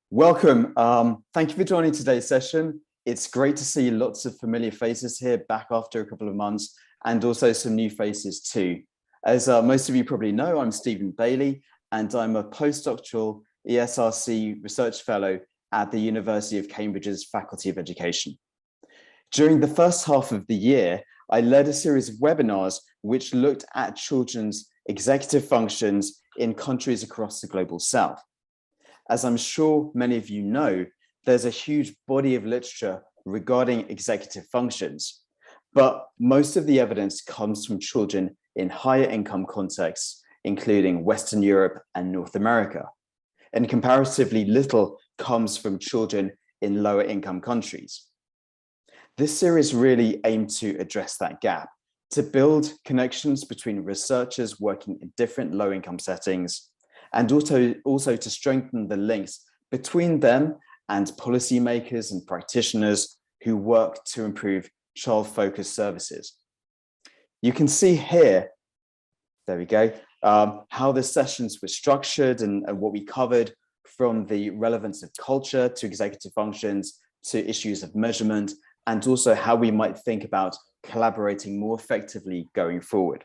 Welcome. Thank you for joining today's session. It's great to see lots of familiar faces here back after a couple of months, and also some new faces too. As most of you probably know, I'm Stephen Bailey, and I'm a postdoctoral ESRC research fellow at the University of Cambridge's Faculty of Education. During the first half of the year, I led a series of webinars which looked at children's executive functions in countries across the global south. As I'm sure many of you know, there's a huge body of literature regarding executive functions, but most of the evidence comes from children in higher income contexts, including Western Europe and North America, and comparatively little comes from children in lower income countries. This series really aimed to address that gap, to build connections between researchers working in different low income settings, and also to strengthen the links between them and policymakers and practitioners who work to improve child-focused services. You can see here, there we go, how the sessions were structured and what we covered, from the relevance of culture to executive functions to issues of measurement, and also how we might think about collaborating more effectively going forward.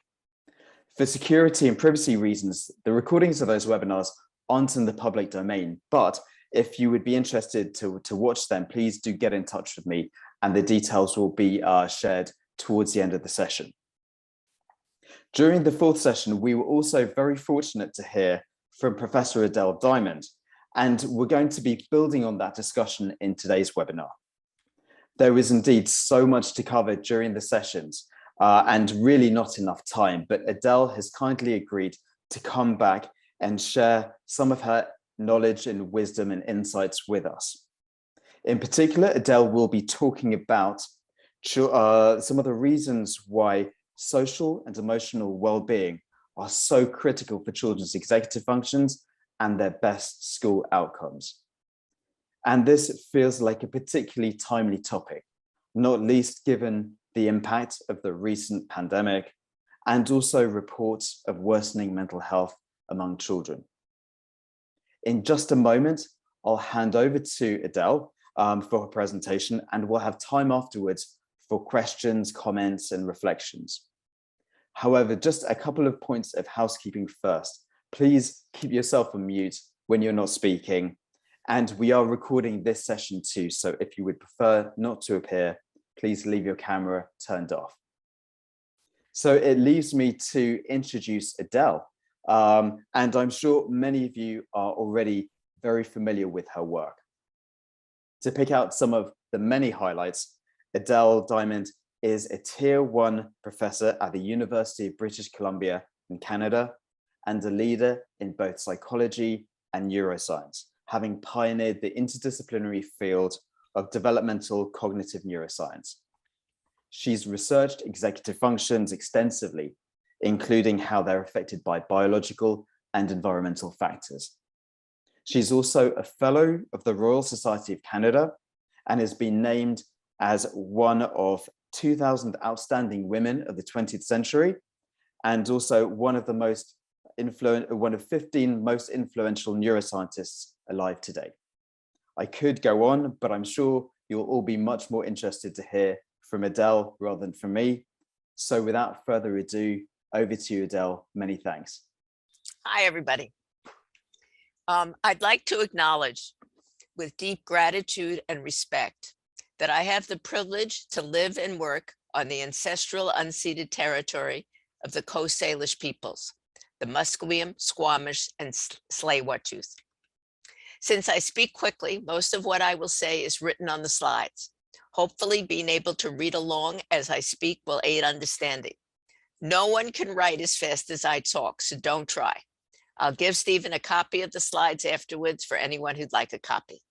For security and privacy reasons, the recordings of those webinars aren't in the public domain, but if you would be interested to watch them, please do get in touch with me, and the details will be shared towards the end of the session. During the fourth session, we were also very fortunate to hear from Professor Adele Diamond, and we're going to be building on that discussion in today's webinar. There was indeed so much to cover during the sessions, and really not enough time, but Adele has kindly agreed to come back and share some of her knowledge and wisdom and insights with us. In particular, Adele will be talking about some of the reasons why social and emotional well-being are so critical for children's executive functions and their best school outcomes. And this feels like a particularly timely topic, not least given the impact of the recent pandemic and also reports of worsening mental health among children. In just a moment, I'll hand over to Adele for her presentation, and we'll have time afterwards for questions, comments, and reflections. However, just a couple of points of housekeeping first. Please keep yourself on mute when you're not speaking. And we are recording this session too, so if you would prefer not to appear, please leave your camera turned off. So it leaves me to introduce Adele, and I'm sure many of you are already very familiar with her work. To pick out some of the many highlights, Adele Diamond is a Tier 1 professor at the University of British Columbia in Canada, and a leader in both psychology and neuroscience, having pioneered the interdisciplinary field of developmental cognitive neuroscience. She's researched executive functions extensively, including how they're affected by biological and environmental factors. She's also a fellow of the Royal Society of Canada and has been named as one of 2,000 outstanding women of the 20th century, and also one of 15 most influential neuroscientists alive today. I could go on, but I'm sure you'll all be much more interested to hear from Adele rather than from me. So without further ado, over to you, Adele. Many thanks. Hi, everybody. I'd like to acknowledge with deep gratitude and respect that I have the privilege to live and work on the ancestral unceded territory of the Coast Salish peoples, the Musqueam, Squamish, and Tsleil-Waututh. Since I speak quickly, most of what I will say is written on the slides. Hopefully, being able to read along as I speak will aid understanding. No one can write as fast as I talk, so don't try. I'll give Stephen a copy of the slides afterwards for anyone who'd like a copy.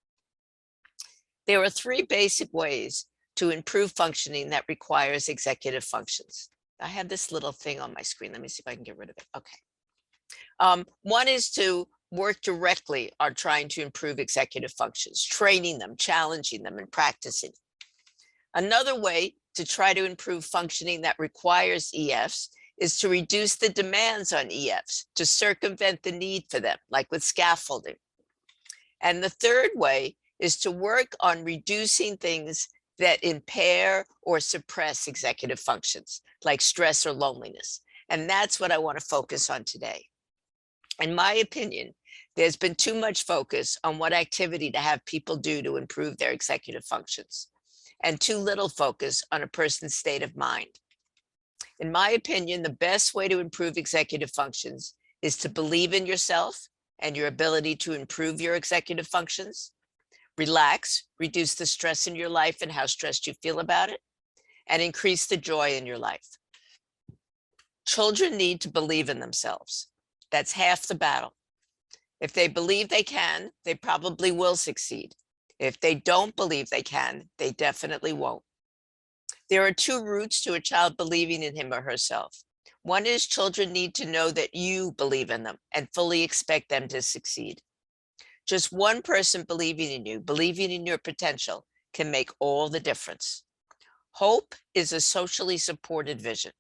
There are three basic ways to improve functioning that requires executive functions. I have this little thing on my screen. Let me see if I can get rid of it. Okay. One is to work directly on trying to improve executive functions, training them, challenging them, and practicing. Another way to try to improve functioning that requires EFs is to reduce the demands on EFs, to circumvent the need for them, like with scaffolding. And the third way is to work on reducing things that impair or suppress executive functions, like stress or loneliness. And that's what I want to focus on today. In my opinion, there's been too much focus on what activity to have people do to improve their executive functions, and too little focus on a person's state of mind. In my opinion, the best way to improve executive functions is to believe in yourself and your ability to improve your executive functions. Relax, reduce the stress in your life and how stressed you feel about it, and increase the joy in your life. Children need to believe in themselves. That's half the battle. If they believe they can, they probably will succeed. If they don't believe they can, they definitely won't. There are two routes to a child believing in him or herself. One is children need to know that you believe in them and fully expect them to succeed. Just one person believing in you, believing in your potential, can make all the difference. Hope is a socially supported vision.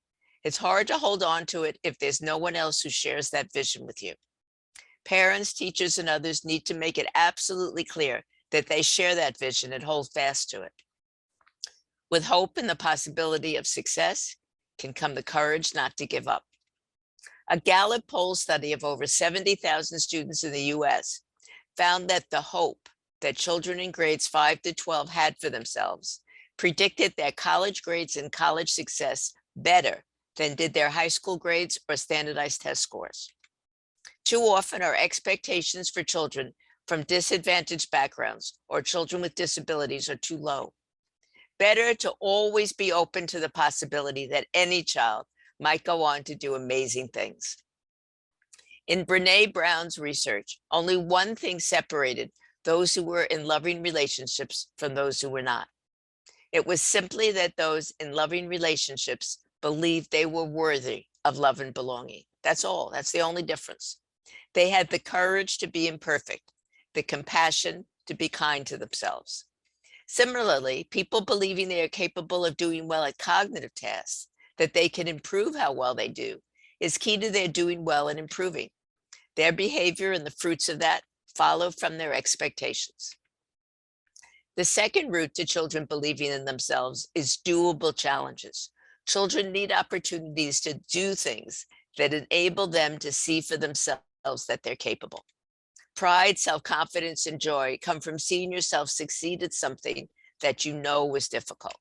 It's hard to hold on to it if there's no one else who shares that vision with you. Parents, teachers, and others need to make it absolutely clear that they share that vision and hold fast to it. With hope and the possibility of success can come the courage not to give up. A Gallup poll study of over 70,000 students in the US found that the hope that children in grades 5 to 12 had for themselves predicted their college grades and college success better than did their high school grades or standardized test scores. Too often, our expectations for children from disadvantaged backgrounds or children with disabilities are too low. Better to always be open to the possibility that any child might go on to do amazing things. In Brene Brown's research, only one thing separated those who were in loving relationships from those who were not. It was simply that those in loving relationships believed they were worthy of love and belonging. That's all. That's the only difference. They had the courage to be imperfect, the compassion to be kind to themselves. Similarly, people believing they are capable of doing well at cognitive tasks, that they can improve how well they do, is key to their doing well and improving. Their behavior and the fruits of that follow from their expectations. The second route to children believing in themselves is doable challenges. Children need opportunities to do things that enable them to see for themselves that they're capable. Pride, self-confidence, and joy come from seeing yourself succeed at something that you know was difficult.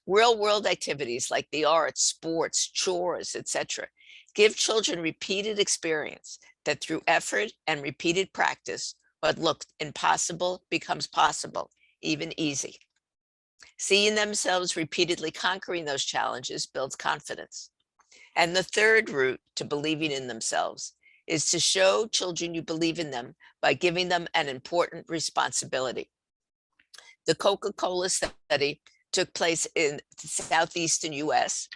Real-world activities like the arts, sports, chores, etc., give children repeated experience that through effort and repeated practice, what looked impossible becomes possible, even easy. Seeing themselves repeatedly conquering those challenges builds confidence. And the third route to believing in themselves is to show children you believe in them by giving them an important responsibility. The Coca-Cola study took place in the southeastern US.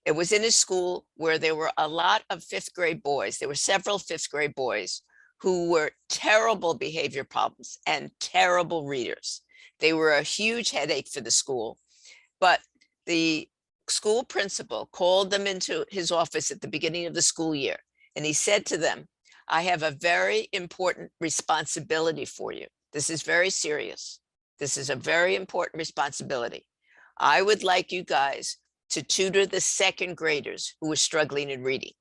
It was in a school where there were a lot of fifth grade boys. There were several fifth grade boys who were terrible behavior problems and terrible readers. They were a huge headache for the school, but the school principal called them into his office at the beginning of the school year. And he said to them, I have a very important responsibility for you. This is very serious. This is a very important responsibility. I would like you guys to tutor the second graders who were struggling in reading.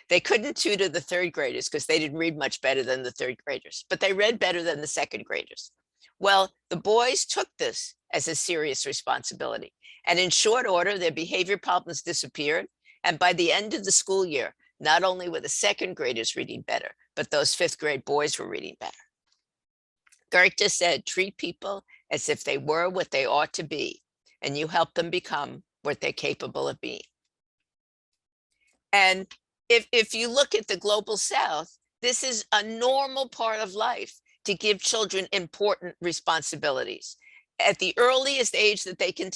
They couldn't tutor the third graders because they didn't read much better than the third graders, but they read better than the second graders. Well, the boys took this as a serious responsibility. And in short order, their behavior problems disappeared. And by the end of the school year, not only were the second graders reading better, but those fifth grade boys were reading better. Goethe said, treat people as if they were what they ought to be, and you help them become what they're capable of being. And if you look at the global South, this is a normal part of life to give children important responsibilities. At the earliest age that they can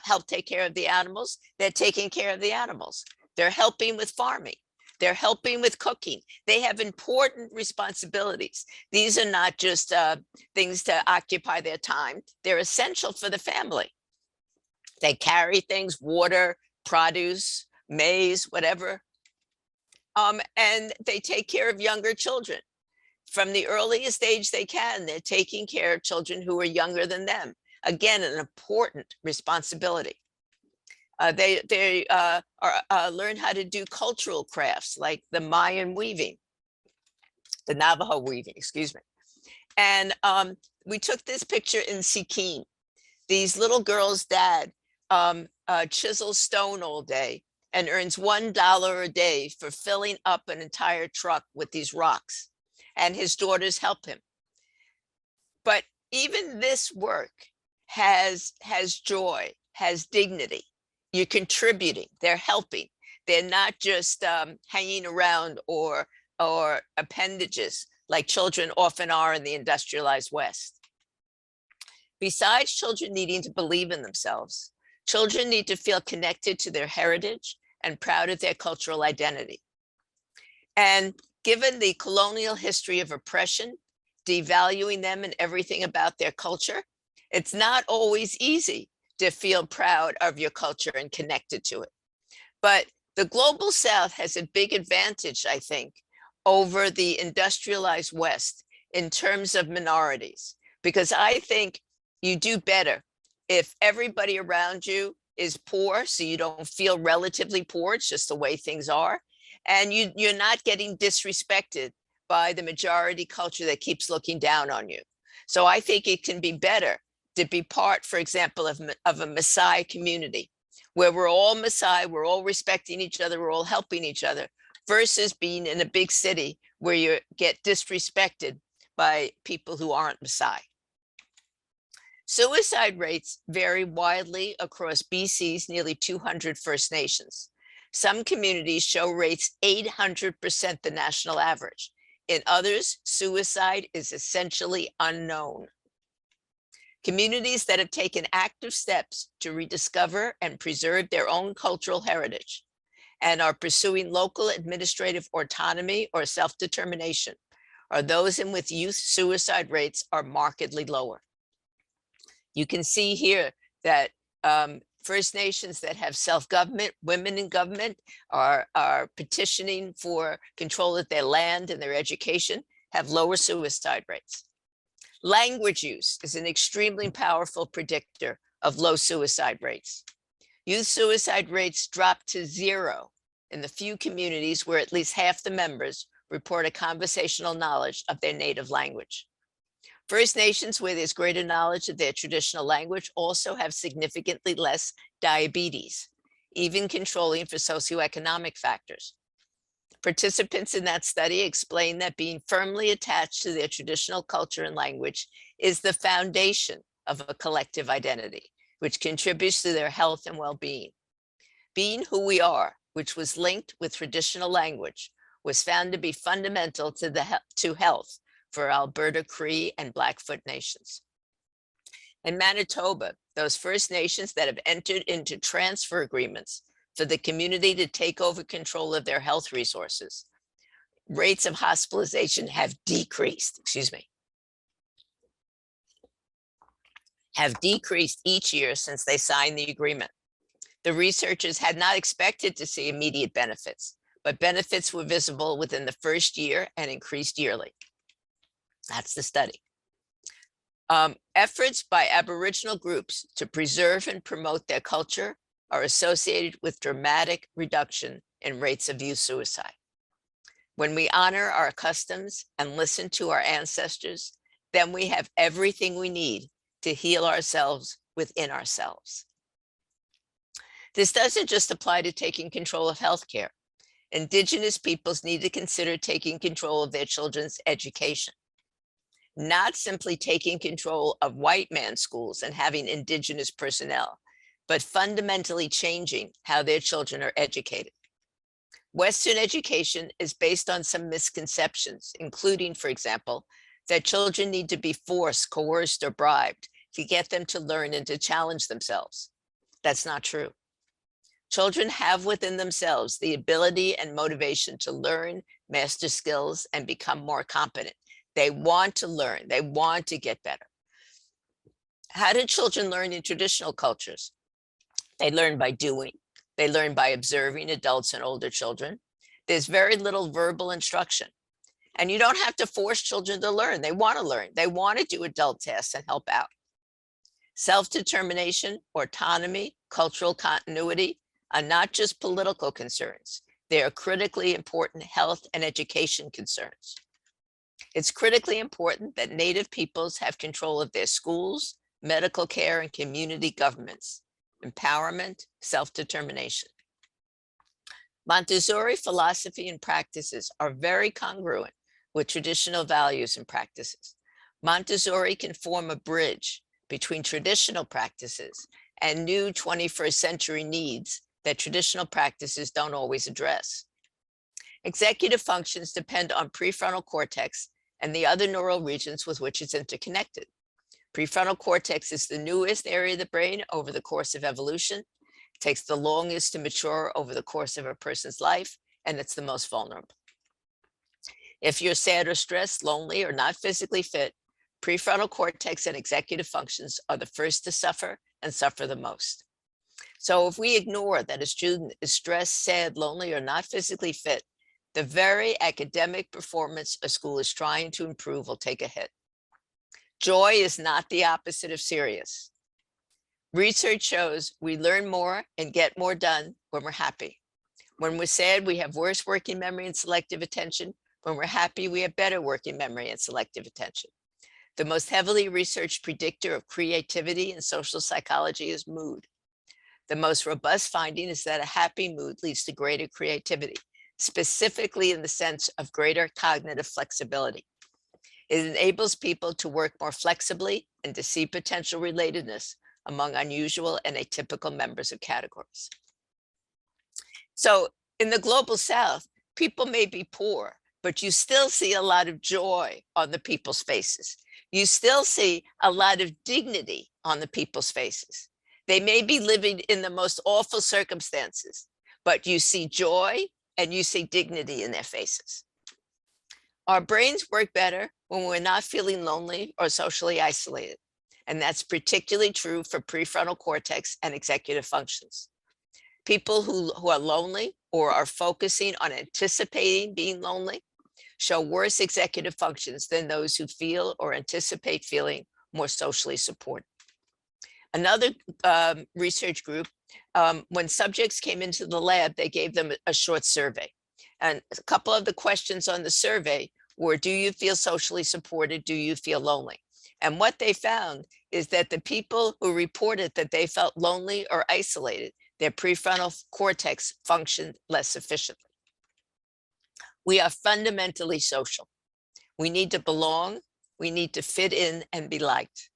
help take care of the animals, they're taking care of the animals. They're helping with farming. They're helping with cooking. They have important responsibilities. These are not just things to occupy their time. They're essential for the family. They carry things, water, produce, maize, whatever. And they take care of younger children. from the earliest age they can, they're taking care of children who are younger than them. Again, an important responsibility. They learn how to do cultural crafts like the Mayan weaving, the Navajo weaving, excuse me. And we took this picture in Sikkim. These little girls' dad chisels stone all day and earns $1 a day for filling up an entire truck with these rocks. And his daughters help him. But even this work has joy, has dignity. You're contributing, they're helping. They're not just hanging around or appendages like children often are in the industrialized West. Besides children needing to believe in themselves, children need to feel connected to their heritage and proud of their cultural identity. And given the colonial history of oppression, devaluing them and everything about their culture, it's not always easy to feel proud of your culture and connected to it. But the global South has a big advantage, I think, over the industrialized West in terms of minorities, because I think you do better if everybody around you is poor, so you don't feel relatively poor, it's just the way things are, and you're not getting disrespected by the majority culture that keeps looking down on you. So I think it can be better to be part, for example, of a Maasai community where we're all Maasai, we're all respecting each other, we're all helping each other, versus being in a big city where you get disrespected by people who aren't Maasai. Suicide rates vary widely across BC's nearly 200 First Nations. Some communities show rates 800% the national average. In others, suicide is essentially unknown. Communities that have taken active steps to rediscover and preserve their own cultural heritage and are pursuing local administrative autonomy or self-determination are those in which youth suicide rates are markedly lower. You can see here that First Nations that have self-government, women in government are petitioning for control of their land and their education, have lower suicide rates. Language use is an extremely powerful predictor of low suicide rates. Youth suicide rates dropped to 0 in the few communities where at least half the members report a conversational knowledge of their native language. First Nations where there's greater knowledge of their traditional language also have significantly less diabetes, even controlling for socioeconomic factors. Participants in that study explained that being firmly attached to their traditional culture and language is the foundation of a collective identity, which contributes to their health and well-being. Being who we are, which was linked with traditional language, was found to be fundamental to health for Alberta Cree and Blackfoot nations. In Manitoba, those First Nations that have entered into transfer agreements for the community to take over control of their health resources, rates of hospitalization have decreased, have decreased each year since they signed the agreement. The researchers had not expected to see immediate benefits, but benefits were visible within the first year and increased yearly. That's the study. Efforts by Aboriginal groups to preserve and promote their culture are associated with dramatic reduction in rates of youth suicide. When we honor our customs and listen to our ancestors, then we have everything we need to heal ourselves within ourselves. This doesn't just apply to taking control of healthcare. Indigenous peoples need to consider taking control of their children's education. Not simply taking control of white man's schools and having Indigenous personnel, but fundamentally changing how their children are educated. Western education is based on some misconceptions, including, for example, that children need to be forced, coerced, or bribed to get them to learn and to challenge themselves. That's not true. Children have within themselves the ability and motivation to learn, master skills, and become more competent. They want to learn, they want to get better. How do children learn in traditional cultures? They learn by doing. They learn by observing adults and older children. There's very little verbal instruction. And you don't have to force children to learn. They want to learn. They want to do adult tasks and help out. Self-determination, autonomy, cultural continuity are not just political concerns. They are critically important health and education concerns. It's critically important that Native peoples have control of their schools, medical care, and community governments. Empowerment, self-determination. Montessori philosophy and practices are very congruent with traditional values and practices. Montessori can form a bridge between traditional practices and new 21st century needs that traditional practices don't always address. Executive functions depend on prefrontal cortex and the other neural regions with which it's interconnected. Prefrontal cortex is the newest area of the brain over the course of evolution. It takes the longest to mature over the course of a person's life, and it's the most vulnerable. If you're sad or stressed, lonely, or not physically fit, prefrontal cortex and executive functions are the first to suffer and suffer the most. So if we ignore that a student is stressed, sad, lonely, or not physically fit, the very academic performance a school is trying to improve will take a hit. Joy is not the opposite of serious. Research shows we learn more and get more done when we're happy. When we're sad, we have worse working memory and selective attention. When we're happy, we have better working memory and selective attention. The most heavily researched predictor of creativity in social psychology is mood. The most robust finding is that a happy mood leads to greater creativity, specifically in the sense of greater cognitive flexibility. It enables people to work more flexibly and to see potential relatedness among unusual and atypical members of categories. So in the global South, people may be poor, but you still see a lot of joy on the people's faces. You still see a lot of dignity on the people's faces. They may be living in the most awful circumstances, but you see joy and you see dignity in their faces. Our brains work better when we're not feeling lonely or socially isolated. And that's particularly true for prefrontal cortex and executive functions. People who are lonely or are focusing on anticipating being lonely show worse executive functions than those who feel or anticipate feeling more socially supported. Another research group, when subjects came into the lab, they gave them a short survey. And a couple of the questions on the survey were, do you feel socially supported? Do you feel lonely? And what they found is that the people who reported that they felt lonely or isolated, their prefrontal cortex functioned less efficiently. We are fundamentally social. We need to belong. We need to fit in and be liked.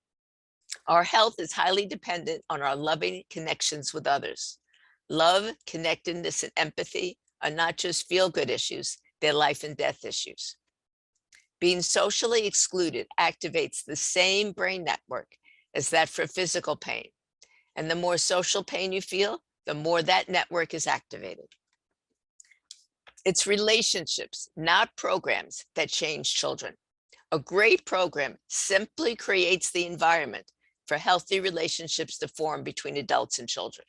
Our health is highly dependent on our loving connections with others. Love, connectedness, and empathy are not just feel-good issues, they're life and death issues. Being socially excluded activates the same brain network as that for physical pain. And the more social pain you feel, the more that network is activated. It's relationships, not programs, that change children. A great program simply creates the environment for healthy relationships to form between adults and children.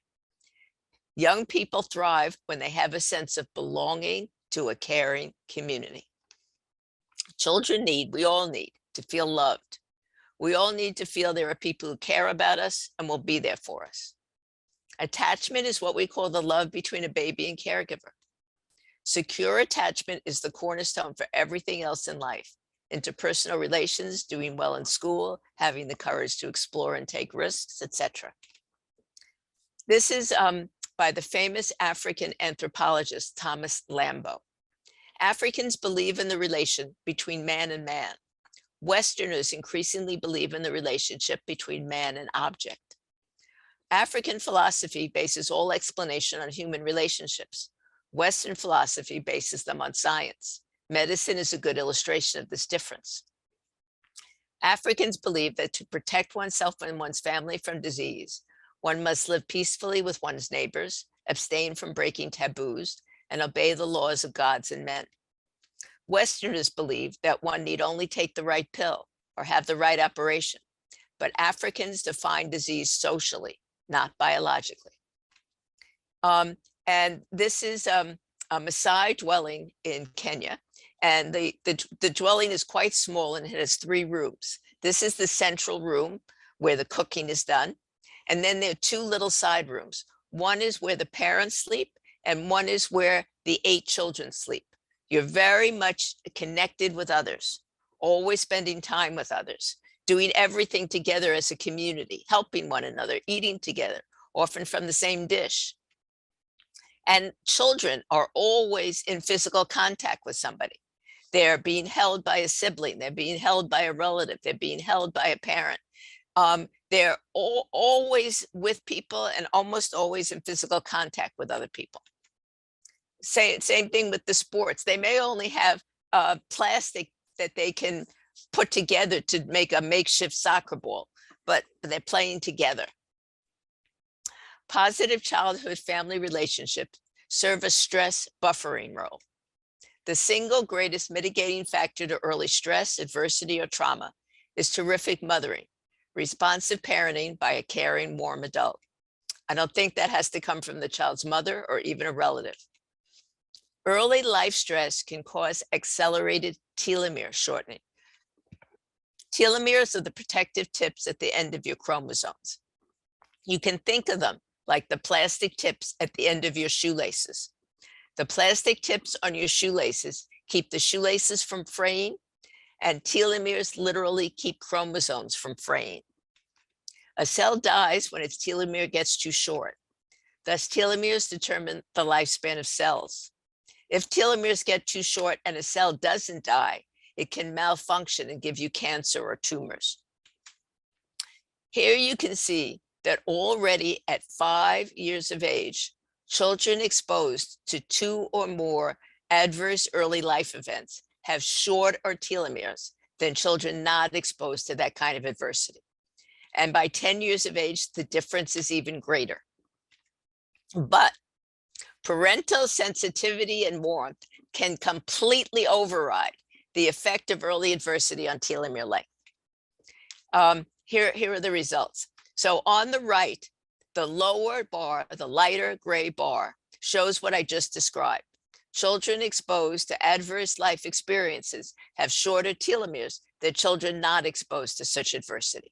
Young people thrive when they have a sense of belonging to a caring community. Children need, we all need to feel loved. We all need to feel there are people who care about us and will be there for us. Attachment is what we call the love between a baby and caregiver. Secure attachment is the cornerstone for everything else in life. Interpersonal relations, doing well in school, having the courage to explore and take risks, etc. This is by the famous African anthropologist, Thomas Lambo. Africans believe in the relation between man and man. Westerners increasingly believe in the relationship between man and object. African philosophy bases all explanation on human relationships. Western philosophy bases them on science. Medicine is a good illustration of this difference. Africans believe that to protect oneself and one's family from disease, one must live peacefully with one's neighbors, abstain from breaking taboos, and obey the laws of gods and men. Westerners believe that one need only take the right pill or have the right operation, but Africans define disease socially, not biologically. And this is a Maasai dwelling in Kenya. And the dwelling is quite small and it has 3 rooms. This is the central room where the cooking is done. And then there are 2 little side rooms. One is where the parents sleep and one is where the 8 children sleep. You're very much connected with others, always spending time with others, doing everything together as a community, helping one another, eating together, often from the same dish. And children are always in physical contact with somebody. They're being held by a sibling, they're being held by a relative, they're being held by a parent. They're always with people and almost always in physical contact with other people. Same thing with the sports. They may only have plastic that they can put together to make a makeshift soccer ball, but they're playing together. Positive childhood family relationships serve a stress buffering role. The single greatest mitigating factor to early stress, adversity, or trauma is terrific mothering, responsive parenting by a caring, warm adult. I don't think that has to come from the child's mother or even a relative. Early life stress can cause accelerated telomere shortening. Telomeres are the protective tips at the end of your chromosomes. You can think of them like the plastic tips at the end of your shoelaces. The plastic tips on your shoelaces keep the shoelaces from fraying, and telomeres literally keep chromosomes from fraying. A cell dies when its telomere gets too short. Thus, telomeres determine the lifespan of cells. If telomeres get too short and a cell doesn't die, it can malfunction and give you cancer or tumors. Here you can see that already at 5 years of age, children exposed to 2 or more adverse early life events have shorter telomeres than children not exposed to that kind of adversity. And by 10 years of age, the difference is even greater. But parental sensitivity and warmth can completely override the effect of early adversity on telomere length. Here are the results. So on the right, the lower bar, the lighter gray bar, shows what I just described. Children exposed to adverse life experiences have shorter telomeres than children not exposed to such adversity.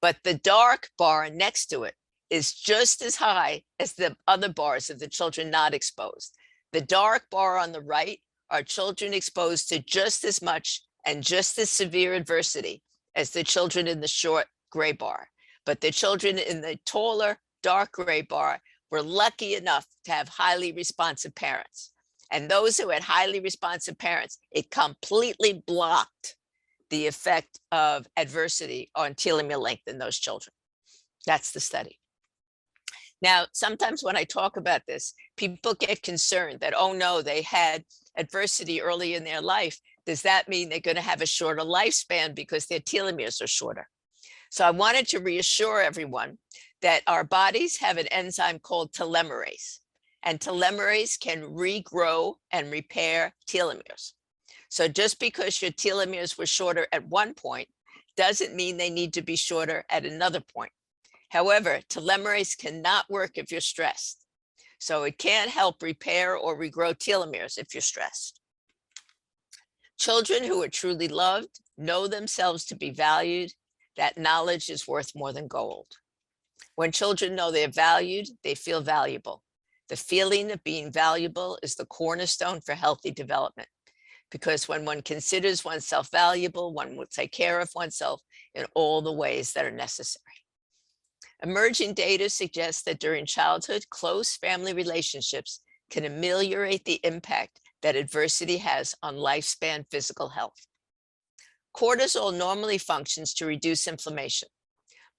But the dark bar next to it is just as high as the other bars of the children not exposed. The dark bar on the right are children exposed to just as much and just as severe adversity as the children in the short gray bar. But the children in the taller dark gray bar were lucky enough to have highly responsive parents. And those who had highly responsive parents, it completely blocked the effect of adversity on telomere length in those children. That's the study. Now, sometimes when I talk about this, people get concerned that, oh no, they had adversity early in their life. Does that mean they're going to have a shorter lifespan because their telomeres are shorter? So I wanted to reassure everyone that our bodies have an enzyme called telomerase, and telomerase can regrow and repair telomeres. So just because your telomeres were shorter at one point doesn't mean they need to be shorter at another point. However, telomerase cannot work if you're stressed. So it can't help repair or regrow telomeres if you're stressed. Children who are truly loved know themselves to be valued. That knowledge is worth more than gold. When children know they're valued, they feel valuable. The feeling of being valuable is the cornerstone for healthy development, because when one considers oneself valuable, one will take care of oneself in all the ways that are necessary. Emerging data suggests that during childhood, close family relationships can ameliorate the impact that adversity has on lifespan physical health. Cortisol normally functions to reduce inflammation,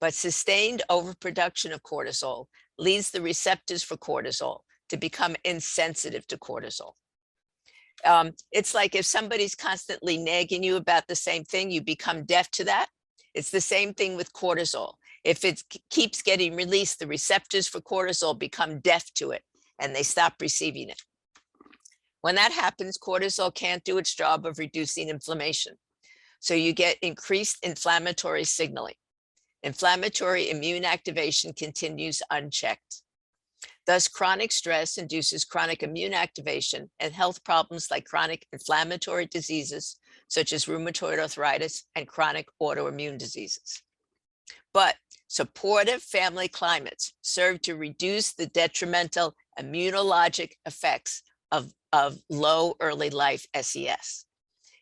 but sustained overproduction of cortisol leads the receptors for cortisol to become insensitive to cortisol. It's like if somebody's constantly nagging you about the same thing, you become deaf to that. It's the same thing with cortisol. If it keeps getting released, the receptors for cortisol become deaf to it and they stop receiving it. When that happens, cortisol can't do its job of reducing inflammation. So you get increased inflammatory signaling. Inflammatory immune activation continues unchecked. Thus, chronic stress induces chronic immune activation and health problems like chronic inflammatory diseases, such as rheumatoid arthritis and chronic autoimmune diseases. But supportive family climates serve to reduce the detrimental immunologic effects of low early life SES.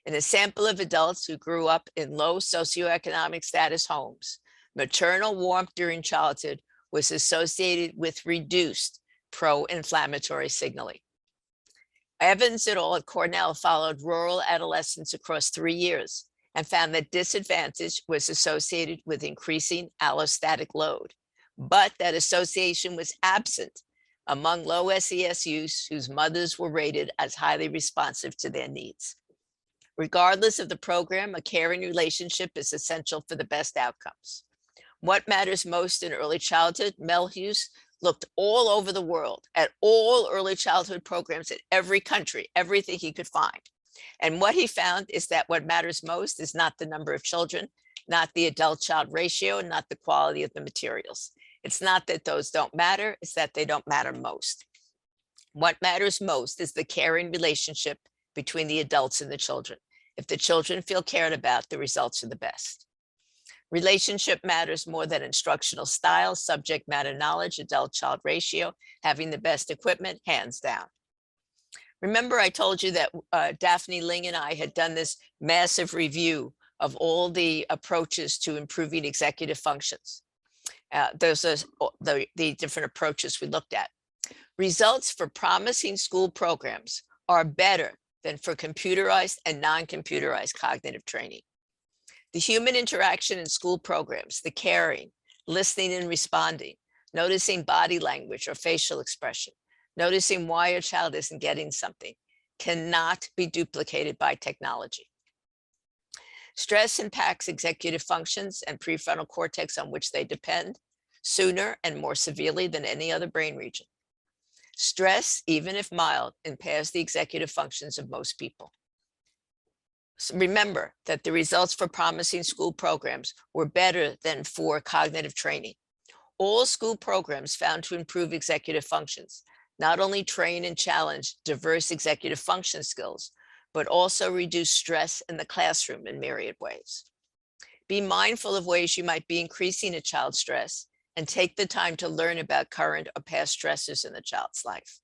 In a sample of adults who grew up in low socioeconomic status homes, maternal warmth during childhood was associated with reduced pro-inflammatory signaling. Evans et al. At Cornell followed rural adolescents across 3 years and found that disadvantage was associated with increasing allostatic load, but that association was absent among low SES youths whose mothers were rated as highly responsive to their needs. Regardless of the program, a caring relationship is essential for the best outcomes. What matters most in early childhood? Mel Hughes looked all over the world at all early childhood programs in every country, everything he could find. And what he found is that what matters most is not the number of children, not the adult-child ratio, not the quality of the materials. It's not that those don't matter, it's that they don't matter most. What matters most is the caring relationship between the adults and the children. If the children feel cared about, the results are the best. Relationship matters more than instructional style, subject matter knowledge, adult-child ratio, having the best equipment, hands down. Remember, I told you that Daphne Ling and I had done this massive review of all the approaches to improving executive functions. Those are the different approaches we looked at. Results for promising school programs are better than for computerized and non-computerized cognitive training. The human interaction in school programs, the caring, listening and responding, noticing body language or facial expression, noticing why a child isn't getting something, cannot be duplicated by technology. Stress impacts executive functions and prefrontal cortex on which they depend sooner and more severely than any other brain region. Stress, even if mild, impairs the executive functions of most people. So remember that the results for promising school programs were better than for cognitive training. All school programs found to improve executive functions not only train and challenge diverse executive function skills, but also reduce stress in the classroom in myriad ways. Be mindful of ways you might be increasing a child's stress and take the time to learn about current or past stressors in the child's life.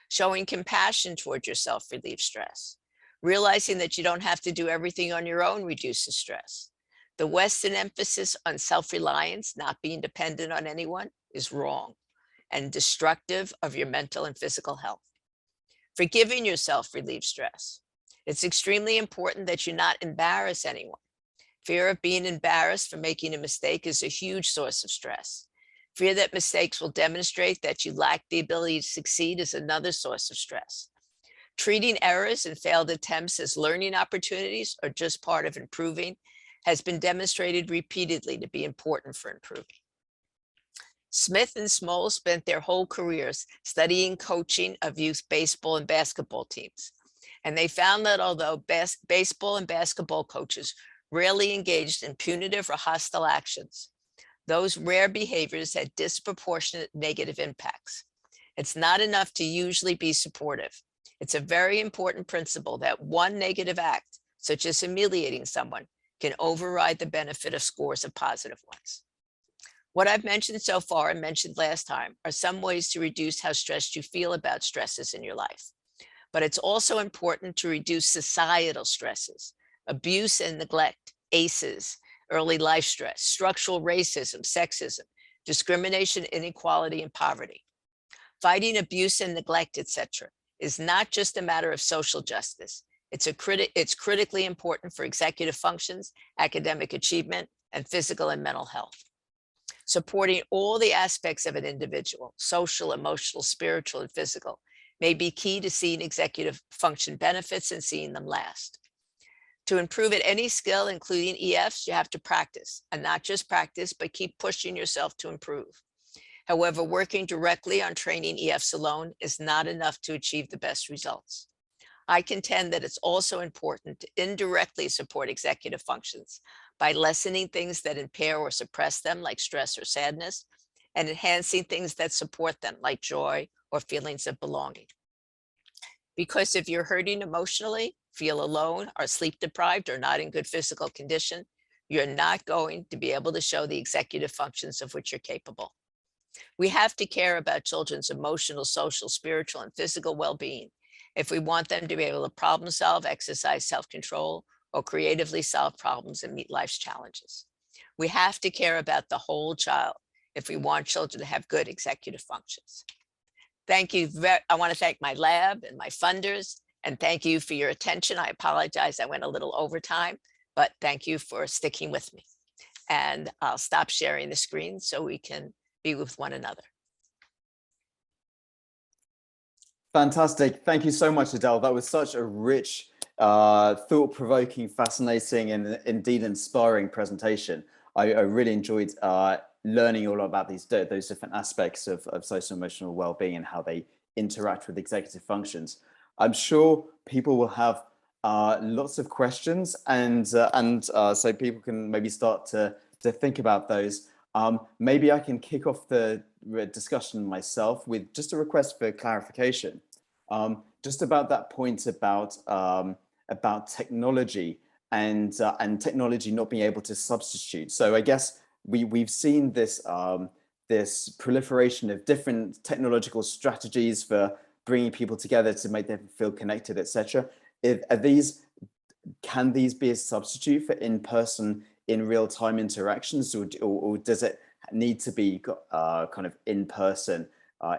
Showing compassion toward yourself relieves stress. Realizing that you don't have to do everything on your own reduces stress. The Western emphasis on self-reliance, not being dependent on anyone, is wrong and destructive of your mental and physical health. Forgiving yourself relieves stress. It's extremely important that you not embarrass anyone. Fear of being embarrassed for making a mistake is a huge source of stress. Fear that mistakes will demonstrate that you lack the ability to succeed is another source of stress. Treating errors and failed attempts as learning opportunities or just part of improving has been demonstrated repeatedly to be important for improving. Smith and Small spent their whole careers studying coaching of youth baseball and basketball teams. And they found that although baseball and basketball coaches rarely engaged in punitive or hostile actions, those rare behaviors had disproportionate negative impacts. It's not enough to usually be supportive. It's a very important principle that one negative act, such as humiliating someone, can override the benefit of scores of positive ones. What I've mentioned so far and mentioned last time are some ways to reduce how stressed you feel about stresses in your life. But it's also important to reduce societal stresses, abuse and neglect, ACEs, early life stress, structural racism, sexism, discrimination, inequality, and poverty. Fighting abuse and neglect, etc., is not just a matter of social justice. It's critically important for executive functions, academic achievement, and physical and mental health. Supporting all the aspects of an individual, social, emotional, spiritual, and physical, may be key to seeing executive function benefits and seeing them last. To improve at any skill, including EFs, you have to practice, and not just practice, but keep pushing yourself to improve. However, working directly on training EFs alone is not enough to achieve the best results. I contend that it's also important to indirectly support executive functions by lessening things that impair or suppress them, like stress or sadness, and enhancing things that support them, like joy or feelings of belonging. Because if you're hurting emotionally, feel alone, are sleep deprived, or not in good physical condition, you're not going to be able to show the executive functions of which you're capable. We have to care about children's emotional, social, spiritual, and physical well-being if we want them to be able to problem solve, exercise self-control, or creatively solve problems and meet life's challenges. We have to care about the whole child if we want children to have good executive functions. Thank you. I want to thank my lab and my funders, and thank you for your attention. I apologize, I went a little over time, but thank you for sticking with me. And I'll stop sharing the screen so we can be with one another. Fantastic. Thank you so much, Adele. That was such a rich, thought-provoking, fascinating, and indeed inspiring presentation. I really enjoyed learning all about those different aspects of social emotional well-being and how they interact with executive functions. I'm sure people will have lots of questions, and so people can maybe start to think about those. Maybe I can kick off the discussion myself with just a request for clarification, just about that point about technology and technology not being able to substitute. So I guess we've seen this this proliferation of different technological strategies for bringing people together to make them feel connected, etc. Can these be a substitute for in-person, in real-time interactions, or does it need to be kind of in person,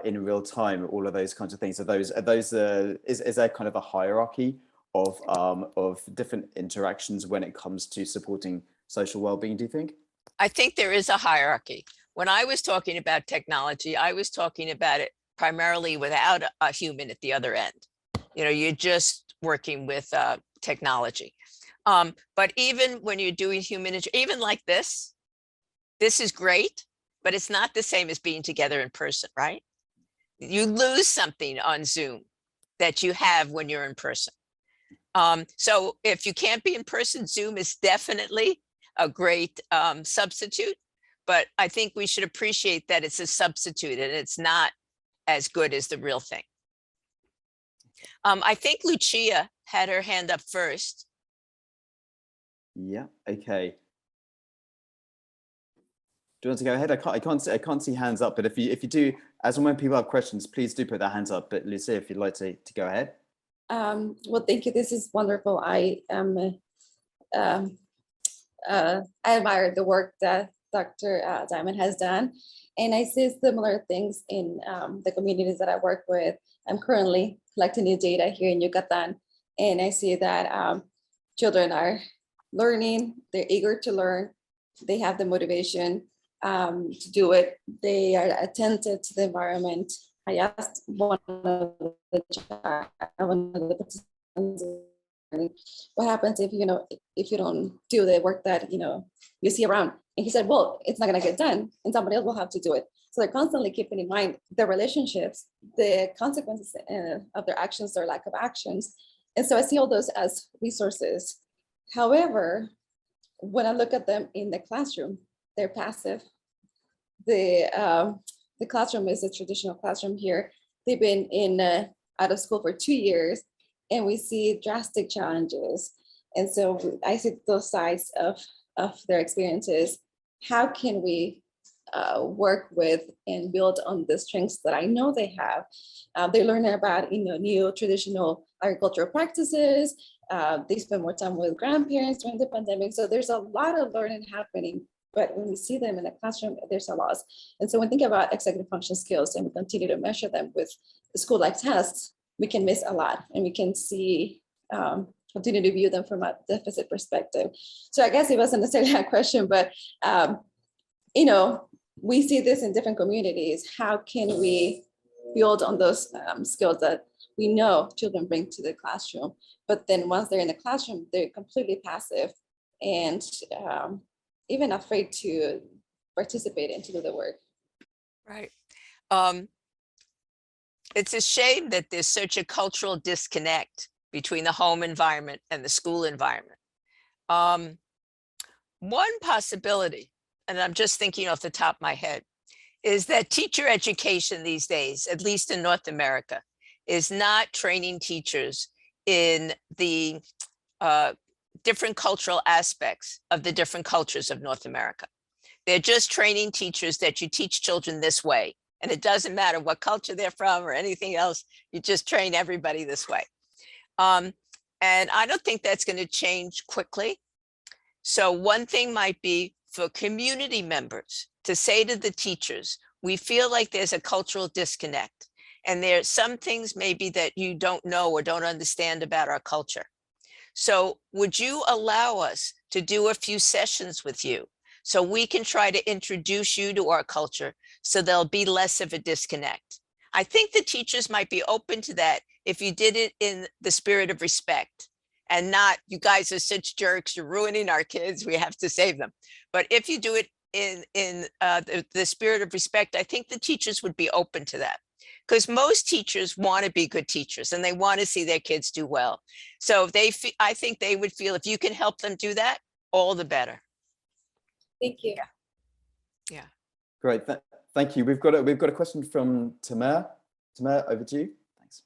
in real time, all of those kinds of things? Is there kind of a hierarchy of different interactions when it comes to supporting social well-being, do you think? I think there is a hierarchy. When I was talking about technology, I was talking about it primarily without a human at the other end. You know, you're just working with technology. But even when you're doing human, even like this is great, but it's not the same as being together in person, right? You lose something on Zoom that you have when you're in person. So if you can't be in person, Zoom is definitely a great substitute, but I think we should appreciate that it's a substitute and it's not as good as the real thing. I think Lucia had her hand up first. Yeah, okay. Do you want to go ahead? I can't see hands up, but if you do, as and when people have questions, please do put their hands up. But Lucia, if you'd like to go ahead. Well, thank you. This is wonderful. I admire the work that Dr. Diamond has done, and I see similar things in the communities that I work with. I'm currently collecting new data here in Yucatan, and I see that children are learning. They're eager to learn. They have the motivation to do it. They are attentive to the environment. I asked one of the participants, what happens if you don't do the work that you see around? And he said, well, it's not going to get done, and somebody else will have to do it. So they're constantly keeping in mind the relationships, the consequences of their actions or lack of actions. And so I see all those as resources. However, when I look at them in the classroom, they're passive. The classroom is a traditional classroom here. They've been out of school for 2 years, and we see drastic challenges. And so I see those sides of their experiences. How can we work with and build on the strengths that I know they have? They learn about new traditional agricultural practices. They spend more time with grandparents during the pandemic. So there's a lot of learning happening. But when we see them in the classroom, there's a loss. And so when we think about executive function skills and we continue to measure them with school-like tests, we can miss a lot, and we can see, continue to view them from a deficit perspective. So I guess it wasn't necessarily a question, but we see this in different communities. How can we build on those skills that we know children bring to the classroom? But then once they're in the classroom, they're completely passive and even afraid to participate and to do the work. Right. It's a shame that there's such a cultural disconnect between the home environment and the school environment. One possibility, and I'm just thinking off the top of my head, is that teacher education these days, at least in North America, is not training teachers in the different cultural aspects of the different cultures of North America. They're just training teachers that you teach children this way. And it doesn't matter what culture they're from or anything else, you just train everybody this way. And I don't think that's going to change quickly. So one thing might be for community members to say to the teachers, we feel like there's a cultural disconnect. And there's some things maybe that you don't know or don't understand about our culture. So would you allow us to do a few sessions with you so we can try to introduce you to our culture so there'll be less of a disconnect? I think the teachers might be open to that if you did it in the spirit of respect and not, you guys are such jerks, you're ruining our kids, we have to save them. But if you do it in the spirit of respect, I think the teachers would be open to that. Because most teachers want to be good teachers and they want to see their kids do well. So I think they would feel if you can help them do that, all the better. Thank you. Yeah. Great. Thank you. We've got a question from Tamer. Tamer, over to you. Thanks.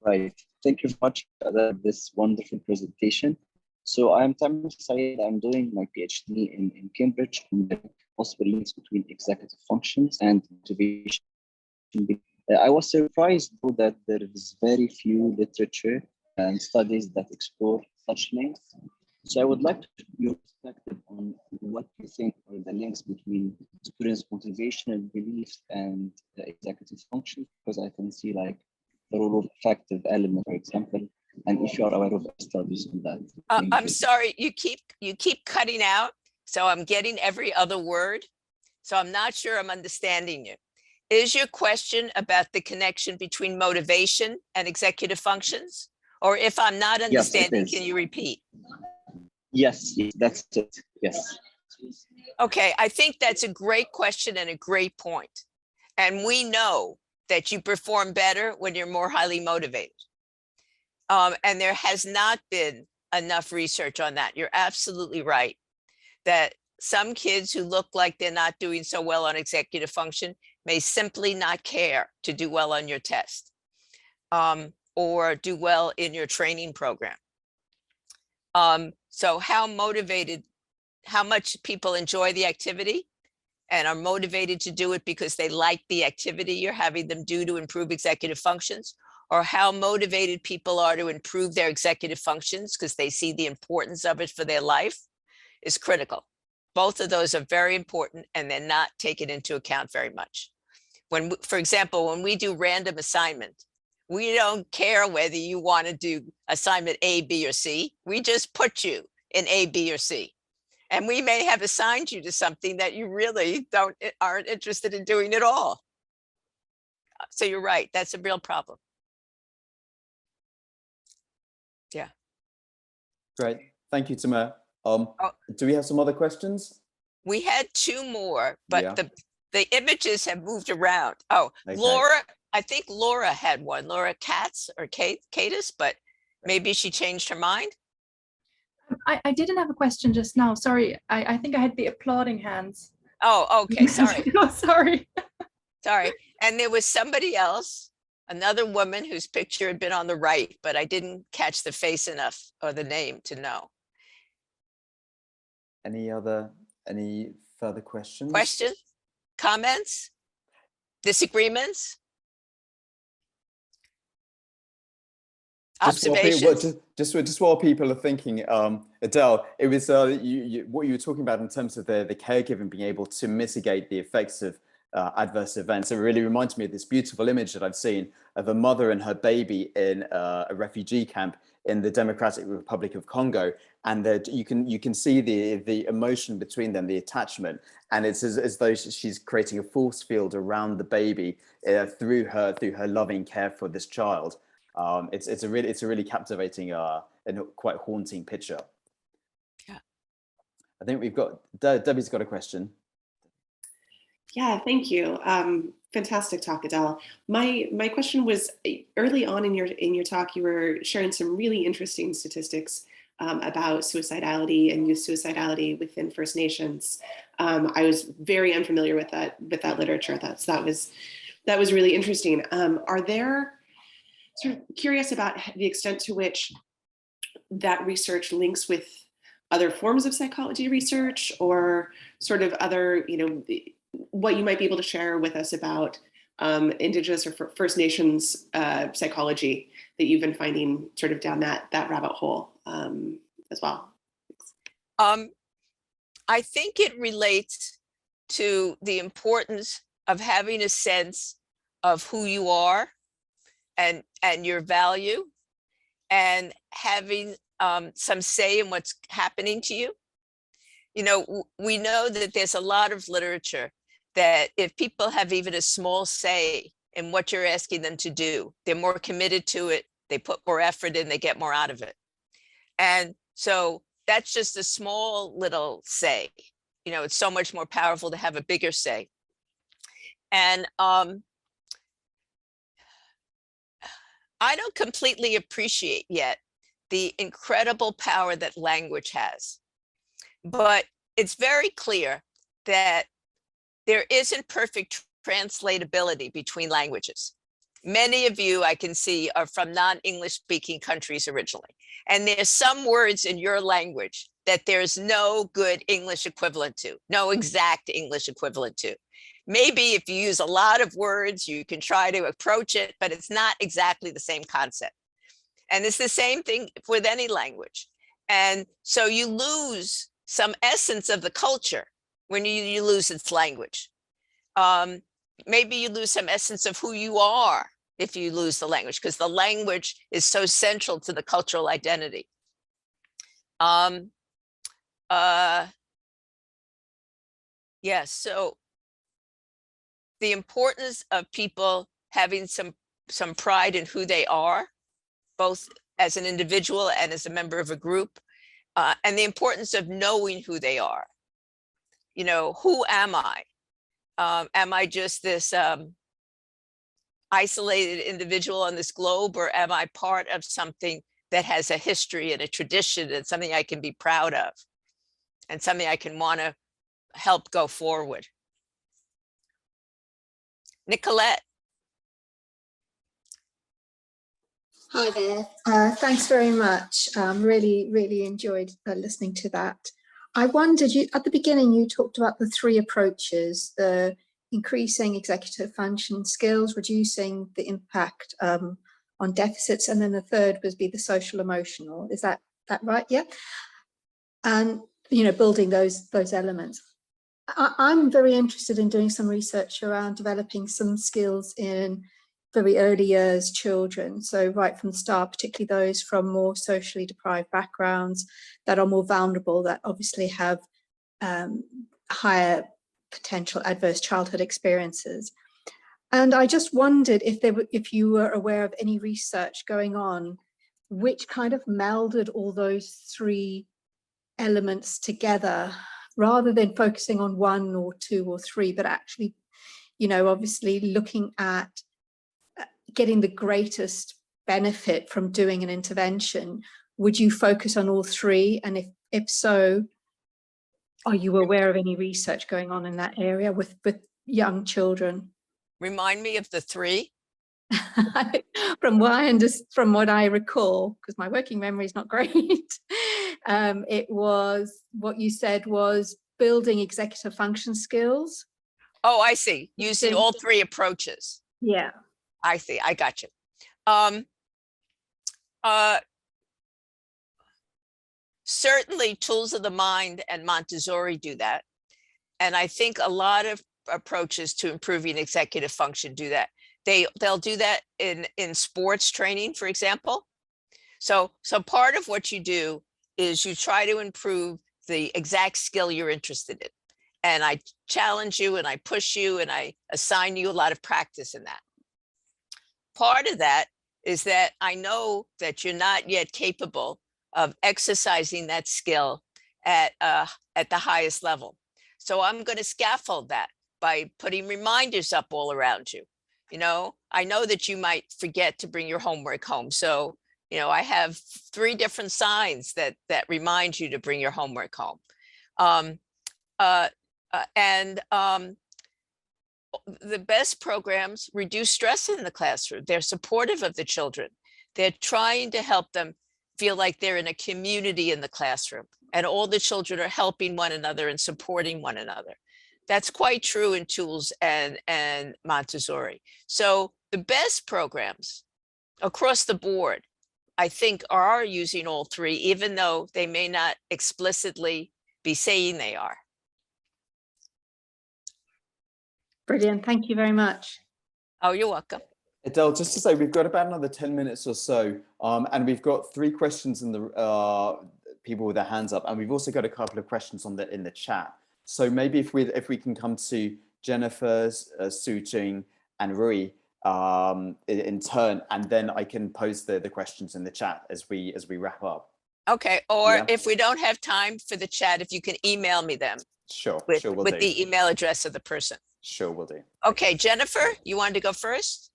Right. Thank you so much for this wonderful presentation. So I'm Tamer Saeed. I'm doing my PhD in Cambridge on the possible links between executive functions and motivation. I was surprised though that there is very few literature and studies that explore such links. So I would like your perspective on what you think are the links between students' motivational beliefs and the executive function, because I can see like the role of affective element, for example, and if you are aware of studies on that. I'm sorry, you keep cutting out, so I'm getting every other word. So I'm not sure I'm understanding you. Is your question about the connection between motivation and executive functions? Or if I'm not understanding, yes, can you repeat? Yes, that's it. Yes. Okay, I think that's a great question and a great point. And we know that you perform better when you're more highly motivated. And there has not been enough research on that. You're absolutely right that some kids who look like they're not doing so well on executive function may simply not care to do well on your test or do well in your training program. So how much people enjoy the activity and are motivated to do it because they like the activity you're having them do to improve executive functions, or how motivated people are to improve their executive functions because they see the importance of it for their life, is critical. Both of those are very important and they're not taken into account very much. When, for example, when we do random assignment, we don't care whether you want to do assignment A, B, or C. We just put you in A, B, or C. And we may have assigned you to something that you really aren't interested in doing at all. So you're right, that's a real problem. Yeah. Great. Thank you, Tamer. Do we have some other questions? We had two more, but Yeah. the images have moved around. Oh, okay. Laura, I think Laura had one, Laura Katz or Katis, but maybe she changed her mind. I didn't have a question just now. Sorry, I think I had the applauding hands. Oh, okay, sorry. No, sorry. Sorry. And there was somebody else, another woman whose picture had been on the right, but I didn't catch the face enough or the name to know. Any further questions? Questions? Comments? Disagreements? Observations? Just while people are thinking, Adele, it was what you were talking about in terms of the caregiving being able to mitigate the effects of adverse events. It really reminds me of this beautiful image that I've seen of a mother and her baby in a refugee camp in the Democratic Republic of Congo, and that you can see the emotion between them, the attachment, and it's as though she's creating a force field around the baby through her loving care for this child. It's a really captivating and quite haunting picture. Yeah. I think we've got Debbie's got a question. Yeah, thank you. Fantastic talk, Adele. My question was, early on in your talk, you were sharing some really interesting statistics about suicidality and youth suicidality within First Nations. I was very unfamiliar with that literature. That was really interesting. Are there, sort of curious about the extent to which that research links with other forms of psychology research, or sort of other, what you might be able to share with us about Indigenous or First Nations psychology that you've been finding sort of down that rabbit hole as well. I think it relates to the importance of having a sense of who you are and your value, and having some say in what's happening to you. We know that there's a lot of literature that if people have even a small say in what you're asking them to do, they're more committed to it, they put more effort in, they get more out of it. And so that's just a small little say. It's so much more powerful to have a bigger say. And I don't completely appreciate yet the incredible power that language has. But it's very clear that there isn't perfect translatability between languages. Many of you, I can see, are from non-English speaking countries originally. And there's some words in your language that there's no good English equivalent to, no exact English equivalent to. Maybe if you use a lot of words, you can try to approach it, but it's not exactly the same concept. And it's the same thing with any language. And so you lose some essence of the culture when you lose its language. Maybe you lose some essence of who you are if you lose the language, because the language is so central to the cultural identity. Yes, so the importance of people having some pride in who they are, both as an individual and as a member of a group, and the importance of knowing who they are. Who am I? Am I just this isolated individual on this globe, or am I part of something that has a history and a tradition and something I can be proud of and something I can want to help go forward? Nicolette. Hi there. Thanks very much. Really enjoyed listening to that. I wondered, at the beginning, you talked about the three approaches: the increasing executive function skills, reducing the impact on deficits, and then the third would be the social emotional. Is that right? Yeah. And building those elements. I'm very interested in doing some research around developing some skills in very early years children, so right from the start, particularly those from more socially deprived backgrounds that are more vulnerable, that obviously have higher potential adverse childhood experiences. And I just wondered if you were aware of any research going on which kind of melded all those three elements together, rather than focusing on one or two or three, but actually, obviously looking at getting the greatest benefit from doing an intervention. Would you focus on all three? And if so, are you aware of any research going on in that area with young children? Remind me of the three. From what I recall, because my working memory is not great, it was what you said was building executive function skills. Oh, I see. Using all three approaches. Yeah. I see. I got you. Certainly tools of the mind and Montessori do that. And I think a lot of approaches to improving executive function do that. They'll do that in sports training, for example. So part of what you do is you try to improve the exact skill you're interested in. And I challenge you and I push you and I assign you a lot of practice in that. Part of that is that I know that you're not yet capable of exercising that skill at the highest level. So I'm going to scaffold that by putting reminders up all around you. I know that you might forget to bring your homework home. So You know, I have 3 different signs that remind you to bring your homework home. The best programs reduce stress in the classroom. They're supportive of the children. They're trying to help them feel like they're in a community in the classroom, and all the children are helping one another and supporting one another. That's quite true in Tools and Montessori. So the best programs across the board, I think, are using all 3, even though they may not explicitly be saying they are. Brilliant. Thank you very much. Oh, you're welcome. Adele, just to say, we've got about another 10 minutes or so, and we've got 3 questions in the people with their hands up, and we've also got a couple of questions in the chat. So maybe if we can come to Jennifer's, Su-Jing, and Rui in turn, and then I can post the questions in the chat as we wrap up. Okay, or Yeah. if we don't have time for the chat, if you can email me them Sure, with we'll do. the email address of the person. Sure, we'll do. Okay, Jennifer, you wanted to go first?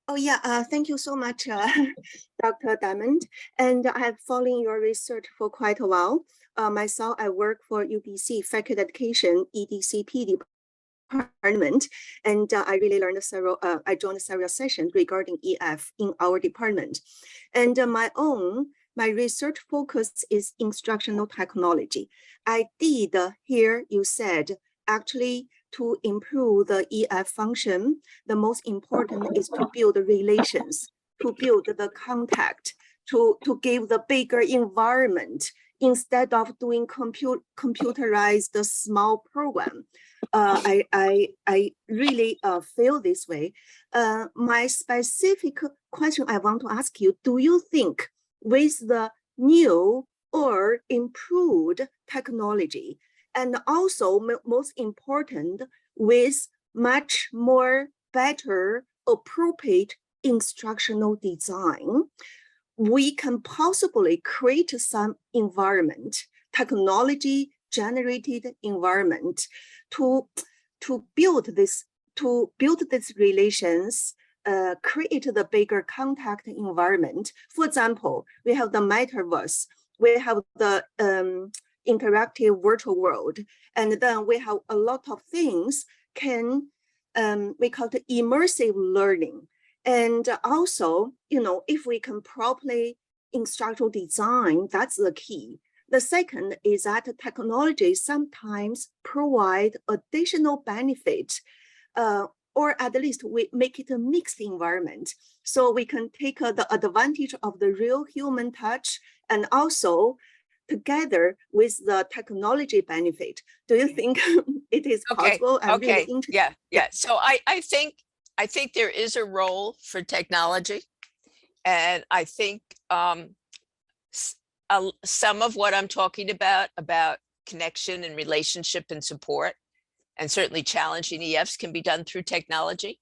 Oh yeah, thank you so much, Dr. Diamond. And I have followed your research for quite a while. Myself, I work for UBC Faculty Education EDCP department, and I really learned I joined several sessions regarding EF in our department. And my research focus is instructional technology. I did hear you said, actually, to improve the EF function, the most important is to build relations, to build the contact, to give the bigger environment instead of doing computerized small program. I really feel this way. My specific question I want to ask you, do you think with the new or improved technology, and also most important, with much more better appropriate instructional design, we can possibly create some environment, technology generated environment to build these relations, create the bigger contact environment. For example, we have the metaverse, we have the interactive virtual world, and then we have a lot of things we call it immersive learning. And also, if we can properly instructional design, that's the key. The second is that technology sometimes provide additional benefit, or at least we make it a mixed environment. So we can take the advantage of the real human touch and also together with the technology benefit. Do you think it is possible? Okay. Really yeah. So I think there is a role for technology, and I think some of what I'm talking about connection and relationship and support, and certainly challenging EFs, can be done through technology.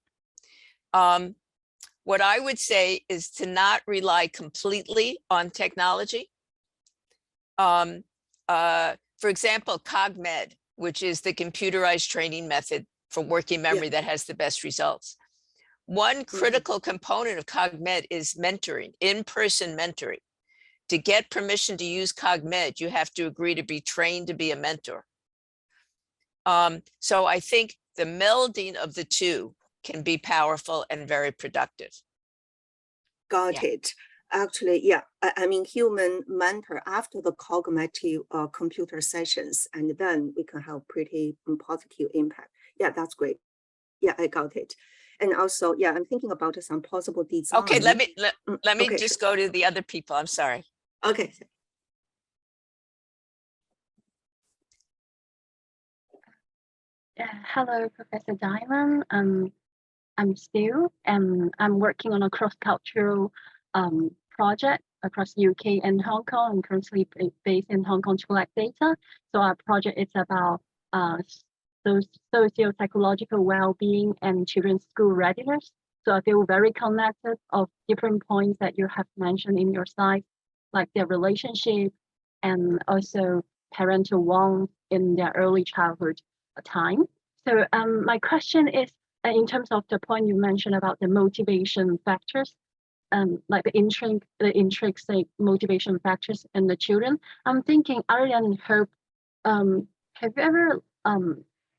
What I would say is to not rely completely on technology. For example, CogMed, which is the computerized training method for working memory that has the best results. One critical component of CogMed is mentoring, in-person mentoring. To get permission to use CogMed, you have to agree to be trained to be a mentor. So I think the melding of the two can be powerful and very productive. Got it. Actually, yeah, I mean, human mentor after the cognitive computer sessions, and then we can have pretty positive impact. Yeah, that's great. Yeah, I got it. And also, yeah, I'm thinking about some possible design. Okay, let me okay, just go to the other people. I'm sorry. Okay. Hello, Professor Diamond. I'm Stu, and I'm working on a cross-cultural project across UK and Hong Kong. I'm currently based in Hong Kong to collect data. So our project is about socio-psychological well-being and children's school readiness. So I feel very connected of different points that you have mentioned in your slides, like their relationship and also parental warmth in their early childhood time. So my question is, in terms of the point you mentioned about the motivation factors, like the intrinsic motivation factors in the children. I'm thinking other than hope, have you ever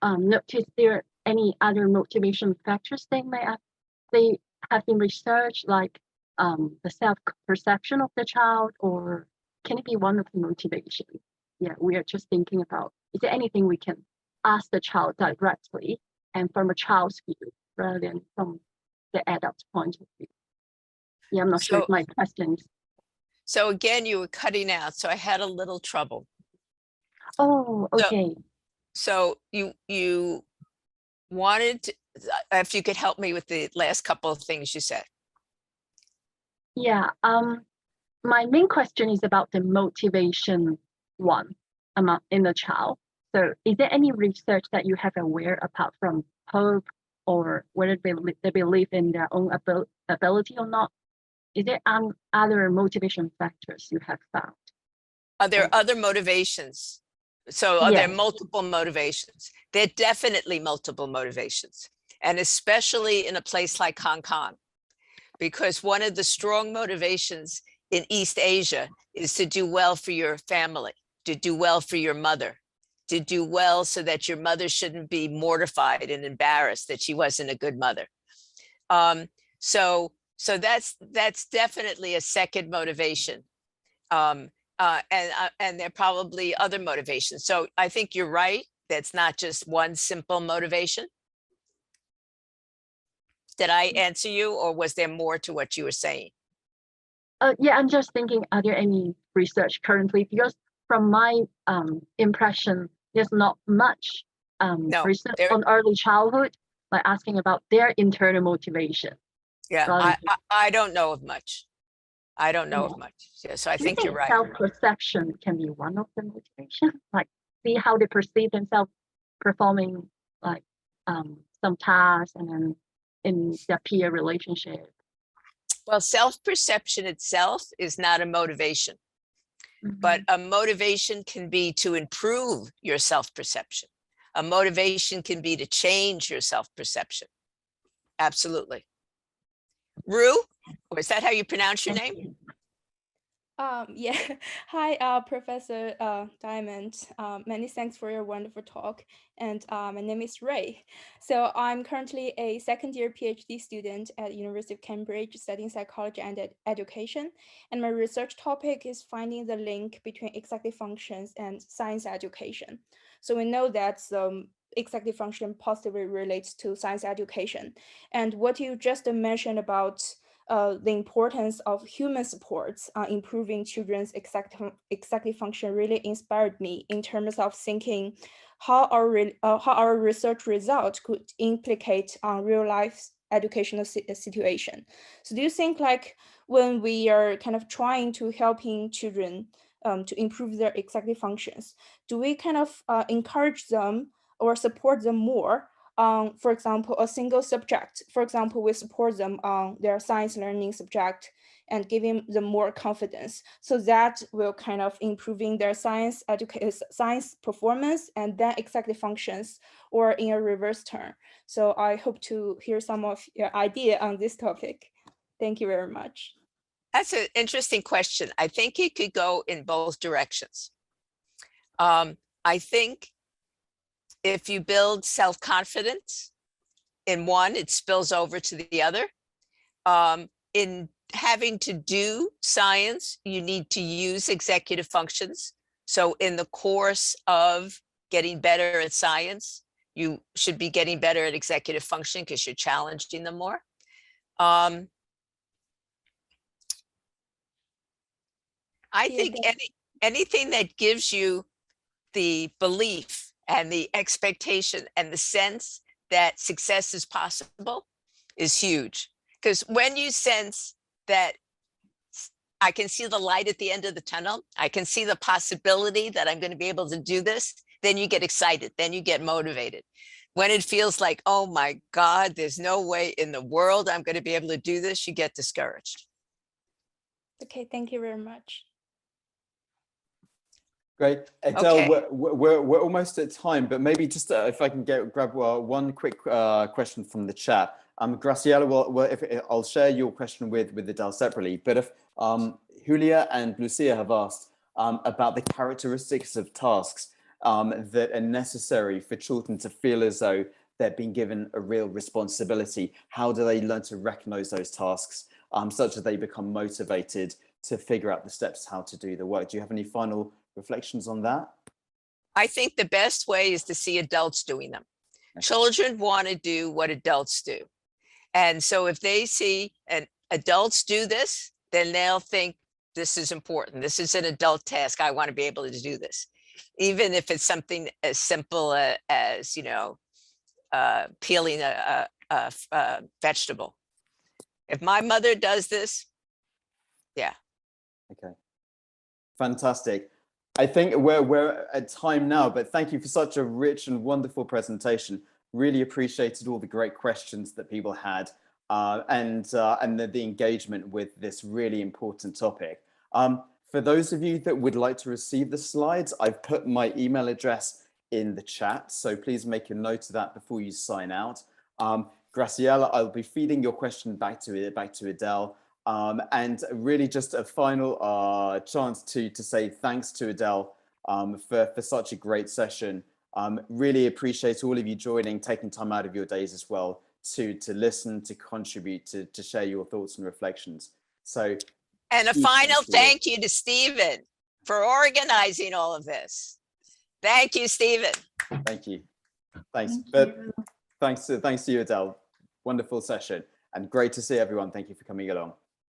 noticed there are any other motivation factors they have been researched, like the self-perception of the child, or can it be one of the motivations? Yeah, we are just thinking about, is there anything we can ask the child directly and from a child's view rather than from the adult's point of view? Yeah, I'm not sure if my questions. So again, you were cutting out, so I had a little trouble. Oh, okay. So you wanted to, if you could help me with the last couple of things you said. Yeah, my main question is about the motivation one in the child. So is there any research that you have aware apart from hope or whether they believe in their own ability or not? Is there other motivation factors you have found? Are there other motivations? So are there multiple motivations? There are definitely multiple motivations, and especially in a place like Hong Kong, because one of the strong motivations in East Asia is to do well for your family, to do well for your mother, to do well so that your mother shouldn't be mortified and embarrassed that she wasn't a good mother. So that's definitely a second motivation. And there are probably other motivations. So I think you're right. That's not just one simple motivation. Did I answer you, or was there more to what you were saying? Yeah, I'm just thinking, are there any research currently? Because from my impression, there's not much research on early childhood, like asking about their internal motivation. Yeah, I don't know of much. I don't know of much. Yeah, so I think you're right. Self-perception can be one of the motivations, like see how they perceive themselves performing like some tasks and then in their peer relationship. Well, self-perception itself is not a motivation, but a motivation can be to improve your self-perception. A motivation can be to change your self-perception. Absolutely. Rue, or is that how you pronounce your name? Yeah. Hi, Professor Diamond. Many thanks for your wonderful talk. And my name is Ray. So I'm currently a second-year PhD student at University of Cambridge studying psychology and education. And my research topic is finding the link between executive functions and science education. So we know that executive function positively relates to science education. And what you just mentioned about the importance of human supports on improving children's executive function really inspired me in terms of thinking how our research results could implicate on real life educational situation. So do you think, like, when we are kind of trying to helping children to improve their executive functions, do we kind of encourage them or support them more? For example, a single subject. For example, we support them on their science learning subject and giving them more confidence. So that will kind of improving their science performance and then executive functions, or in a reverse turn. So I hope to hear some of your idea on this topic. Thank you very much. That's an interesting question. I think it could go in both directions. I think if you build self-confidence in one, it spills over to the other. In having to do science, you need to use executive functions. So in the course of getting better at science, you should be getting better at executive function because you're challenging them more. I think anything that gives you the belief and the expectation and the sense that success is possible is huge. Because when you sense that I can see the light at the end of the tunnel, I can see the possibility that I'm going to be able to do this, then you get excited, then you get motivated. When it feels like, oh my God, there's no way in the world I'm going to be able to do this, you get discouraged. Okay, thank you very much. Great. Adele, we're almost at time, but maybe just if I can grab one quick question from the chat. Graciela, I'll share your question with Adele separately, but if Julia and Lucia have asked about the characteristics of tasks that are necessary for children to feel as though they're being given a real responsibility. How do they learn to recognize those tasks such that they become motivated to figure out the steps how to do the work? Do you have any final reflections on that? I think the best way is to see adults doing them. Children want to do what adults do. And so if they see adults do this, then they'll think this is important. This is an adult task. I want to be able to do this. Even if it's something as simple as, you know, peeling a vegetable. If my mother does this, yeah. Okay, fantastic. I think we're at time now, but thank you for such a rich and wonderful presentation. Really appreciated all the great questions that people had and the engagement with this really important topic. For those of you that would like to receive the slides, I've put my email address in the chat, so please make a note of that before you sign out. Graciela, I'll be feeding your question back to Adele. And really just a final chance to say thanks to Adele for such a great session. Really appreciate all of you joining, taking time out of your days as well to listen, to contribute, to share your thoughts and reflections. So, and a final thank you to Stephen for organizing all of this. Thank you, Stephen. Thank you. Thanks. But thanks to you, Adele. Wonderful session and great to see everyone. Thank you for coming along.